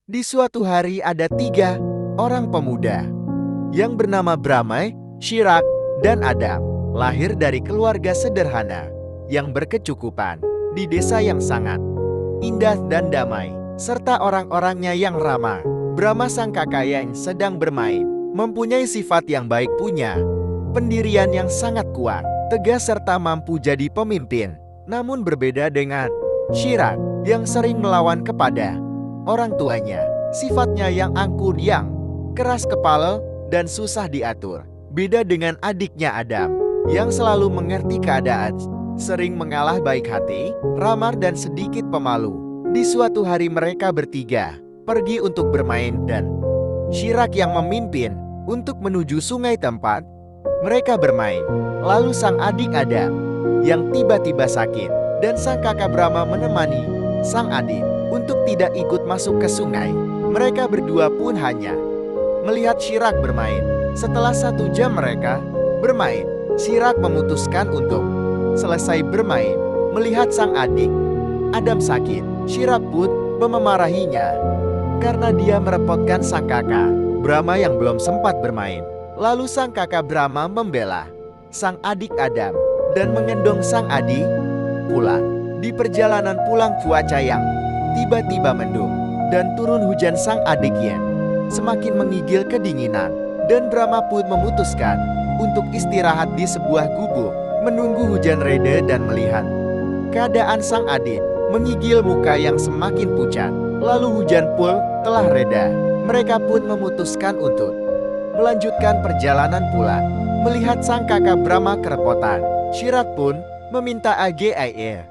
Di suatu hari ada 3 orang pemuda yang bernama Bramai, Shirak, dan Adam. Lahir dari keluarga sederhana yang berkecukupan di desa yang sangat indah dan damai, serta orang-orangnya yang ramah. Brahma sang kakak yang sedang bermain mempunyai sifat yang baik, punya pendirian yang sangat kuat, tegas serta mampu jadi pemimpin. Namun berbeda dengan Shirak yang sering melawan kepada orang tuanya, sifatnya yang angkuh, yang keras kepala dan susah diatur. Beda dengan adiknya Adam yang selalu mengerti keadaan, sering mengalah, baik hati, ramah dan sedikit pemalu. Di suatu hari mereka bertiga pergi untuk bermain dan Shirak yang memimpin untuk menuju sungai tempat mereka bermain. Lalu sang adik Adam yang tiba-tiba sakit dan sang kakak Brahma menemani sang adik untuk tidak ikut masuk ke sungai. Mereka berdua pun hanya melihat Shirak bermain. Setelah 1 jam mereka bermain, Shirak memutuskan untuk selesai bermain. Melihat sang adik Adam sakit, Shirak pun memarahinya karena dia merepotkan sang kakak Brahma yang belum sempat bermain. Lalu sang kakak Brahma membela sang adik Adam dan mengendong sang adik pulang. Di perjalanan pulang, cuaca yang tiba-tiba mendung dan turun hujan, sang adik Yen semakin menggigil kedinginan dan Brahma pun memutuskan untuk istirahat di sebuah gubuk, menunggu hujan reda dan melihat keadaan sang adik menggigil, muka yang semakin pucat. Lalu hujan pun telah reda. Mereka pun memutuskan untuk melanjutkan perjalanan pulang. Melihat sang kakak Brahma kerepotan, Shirak pun meminta air.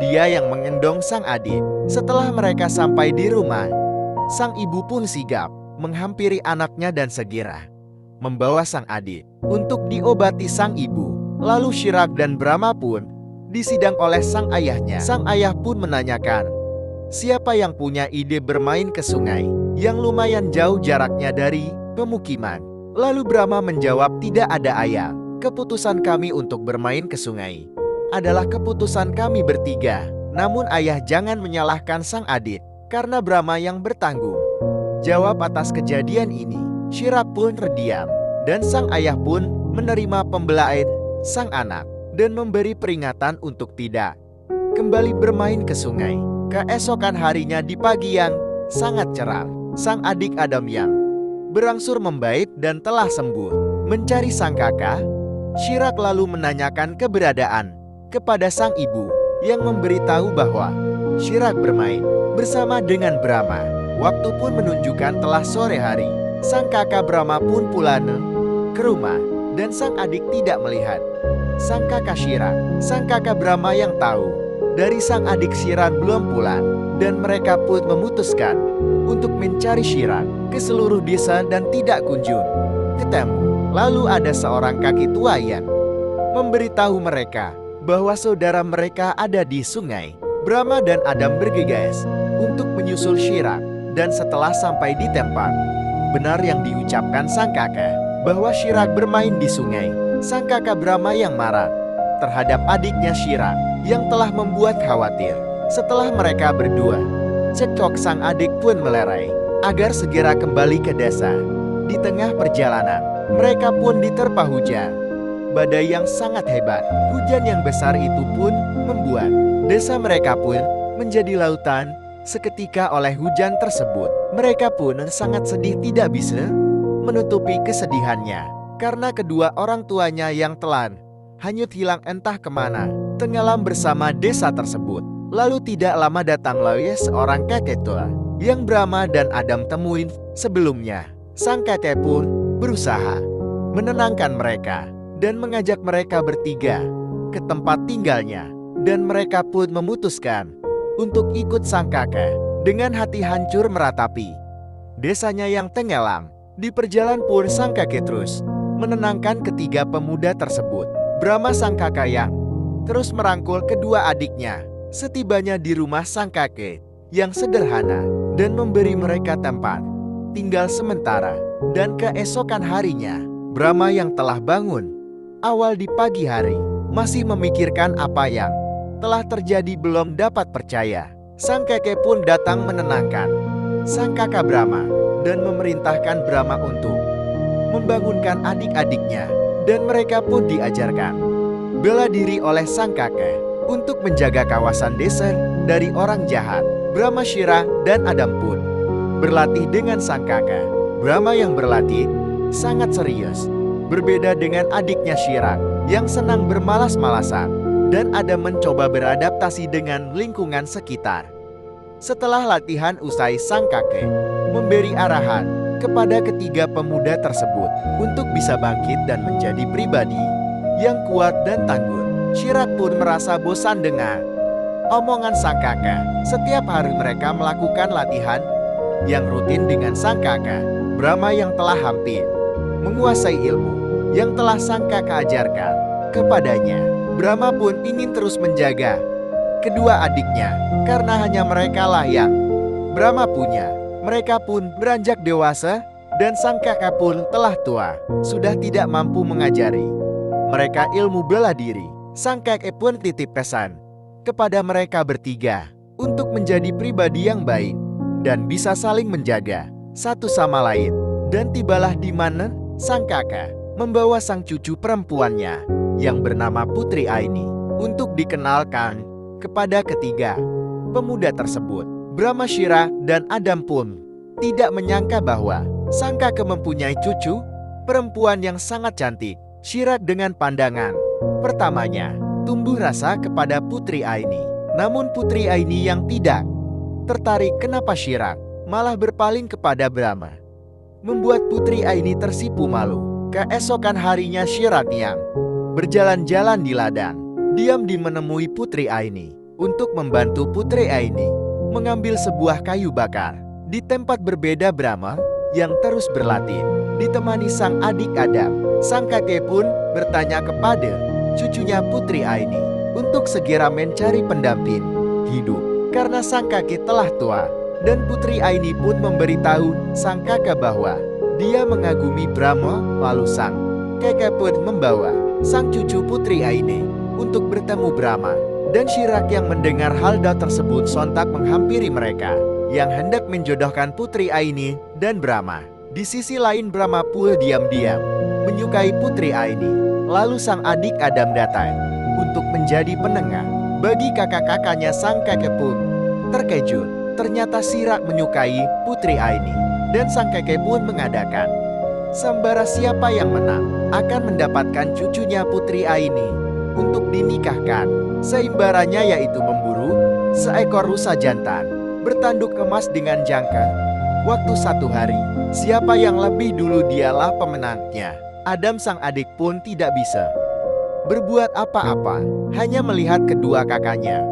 Dia yang mengendong sang adik. Setelah mereka sampai di rumah, sang ibu pun sigap menghampiri anaknya dan segera membawa sang adik untuk diobati sang ibu. Lalu Shirak dan Brahma pun disidang oleh sang ayahnya. Sang ayah pun menanyakan siapa yang punya ide bermain ke sungai yang lumayan jauh jaraknya dari pemukiman. Lalu Brahma menjawab, tidak ada ayah. Keputusan kami untuk bermain ke sungai adalah keputusan kami bertiga. Namun ayah jangan menyalahkan sang adik, karena Brahma yang bertanggung jawab atas kejadian ini. Shirak pun terdiam, dan sang ayah pun menerima pembelaan sang anak dan memberi peringatan untuk tidak kembali bermain ke sungai. Keesokan harinya di pagi yang sangat cerah, sang adik Adam yang berangsur membaik dan telah sembuh mencari sang kakak. Shirak lalu menanyakan keberadaan kepada sang ibu yang memberitahu bahwa Shirak bermain bersama dengan Brahma. Waktu pun menunjukkan telah sore hari. Sang kakak Brahma pun pulang ke rumah dan sang adik tidak melihat sang kakak Shirak. Sang kakak Brahma yang tahu dari sang adik Shirak belum pulang dan mereka pun memutuskan untuk mencari Shirak ke seluruh desa dan tidak kunjung ketemu. Lalu ada seorang kakek tua yang memberitahu mereka bahwa saudara mereka ada di sungai. Brahma dan Adam bergegas untuk menyusul Shirak, dan setelah sampai di tempat, benar yang diucapkan sang kakak bahwa Shirak bermain di sungai. Sang kakak Brahma yang marah terhadap adiknya Shirak yang telah membuat khawatir. Setelah mereka berdua cekcok, sang adik pun melerai agar segera kembali ke desa. Di tengah perjalanan, mereka pun diterpa hujan badai yang sangat hebat. Hujan yang besar itu pun membuat desa mereka pun menjadi lautan seketika oleh hujan tersebut. Mereka pun sangat sedih, tidak bisa menutupi kesedihannya karena kedua orang tuanya yang telah hanyut hilang entah kemana, tenggelam bersama desa tersebut. Lalu tidak lama datanglah seorang kakek tua yang Brahma dan Adam temuin sebelumnya. Sang kakek pun berusaha menenangkan mereka dan mengajak mereka bertiga ke tempat tinggalnya, dan mereka pun memutuskan untuk ikut sang kakek. Dengan hati hancur meratapi desanya yang tenggelam. Di perjalanan pun sang kakek terus menenangkan ketiga pemuda tersebut. Brahma sang kakak yang terus merangkul kedua adiknya setibanya di rumah sang kakek yang sederhana dan memberi mereka tempat tinggal sementara. Dan keesokan harinya, Brahma yang telah bangun awal di pagi hari masih memikirkan apa yang telah terjadi belum dapat percaya. Sang kakek pun datang menenangkan sang kakak Brahma, dan memerintahkan Brahma untuk membangunkan adik-adiknya, dan mereka pun diajarkan bela diri oleh sang kakek untuk menjaga kawasan desa dari orang jahat. Brahma, Shirak, dan Adam pun berlatih dengan sang kakak. Brahma yang berlatih sangat serius, berbeda dengan adiknya Shirak yang senang bermalas-malasan, dan Adam mencoba beradaptasi dengan lingkungan sekitar. Setelah latihan usai, sang kakek memberi arahan kepada ketiga pemuda tersebut untuk bisa bangkit dan menjadi pribadi yang kuat dan tangguh. Shirak pun merasa bosan dengan omongan sang kakak. Setiap hari mereka melakukan latihan yang rutin dengan sang kakak. Brahma yang telah hampir menguasai ilmu yang telah sang kakak ajarkan kepadanya. Brahma pun ingin terus menjaga kedua adiknya karena hanya mereka lah yang Brahma punya. Mereka pun beranjak dewasa dan sang kakak pun telah tua, sudah tidak mampu mengajari mereka ilmu bela diri. Sang kakek pun titip pesan kepada mereka bertiga untuk menjadi pribadi yang baik dan bisa saling menjaga satu sama lain. Dan tibalah di mana sang kakak membawa sang cucu perempuannya yang bernama Putri Aini untuk dikenalkan kepada ketiga pemuda tersebut. Brahma, Shirak, dan Adam pun tidak menyangka bahwa sang kakek mempunyai cucu perempuan yang sangat cantik. Shirak dengan pandangan pertamanya tumbuh rasa kepada Putri Aini. Namun Putri Aini yang tidak tertarik kenapa Shirak malah berpaling kepada Brahma, membuat Putri Aini tersipu malu. Keesokan harinya Shirak yang berjalan-jalan di ladang diam-diam menemui Putri Aini untuk membantu Putri Aini mengambil sebuah kayu bakar. Di tempat berbeda, Brahma yang terus berlatih ditemani sang adik Adam. Sang kakek pun bertanya kepada cucunya Putri Aini untuk segera mencari pendamping hidup karena sang kakek telah tua. Dan Putri Aini pun memberitahu sang kakak bahwa dia mengagumi Brahma. Lalu sang kakek pun membawa sang cucu Putri Aini untuk bertemu Brahma. Dan Shirak yang mendengar hal tersebut sontak menghampiri mereka yang hendak menjodohkan Putri Aini dan Brahma. Di sisi lain, Brahma pun diam-diam menyukai Putri Aini. Lalu sang adik Adam datang untuk menjadi penengah bagi kakak-kakaknya. Sang kakek pun terkejut, ternyata Shirak menyukai Putri Aini. Dan sang kakek pun mengadakan sembara siapa yang menang akan mendapatkan cucunya Putri Aini untuk dinikahkan. Seimbarannya yaitu memburu seekor rusa jantan bertanduk emas dengan jangka waktu 1 hari. Siapa yang lebih dulu dialah pemenangnya. Adam sang adik pun tidak bisa berbuat apa-apa, hanya melihat kedua kakaknya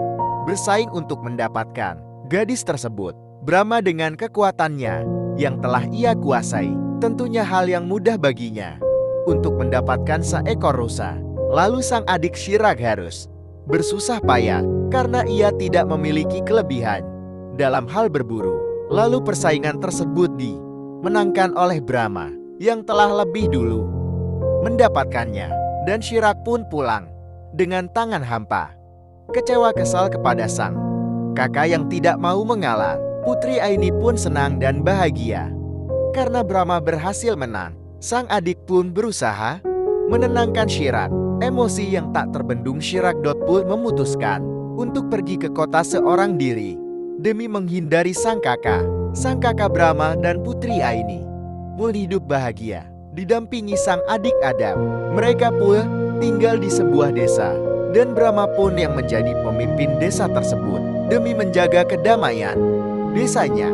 bersaing untuk mendapatkan gadis tersebut. Brahma dengan kekuatannya yang telah ia kuasai, tentunya hal yang mudah baginya untuk mendapatkan seekor rusa. Lalu sang adik Shirak harus bersusah payah karena ia tidak memiliki kelebihan dalam hal berburu. Lalu persaingan tersebut dimenangkan oleh Brahma yang telah lebih dulu mendapatkannya. Dan Shirak pun pulang dengan tangan hampa, kecewa kesal kepada sang kakak yang tidak mau mengalah. Putri Aini pun senang dan bahagia karena Brahma berhasil menang. Sang adik pun berusaha menenangkan Shirak. Emosi yang tak terbendung, Shirak pun memutuskan untuk pergi ke kota seorang diri demi menghindari sang kakak. Sang kakak Brahma dan Putri Aini pun hidup bahagia didampingi sang adik Adam. Mereka pun tinggal di sebuah desa dan Brahma pun yang menjadi pemimpin desa tersebut demi menjaga kedamaian desanya.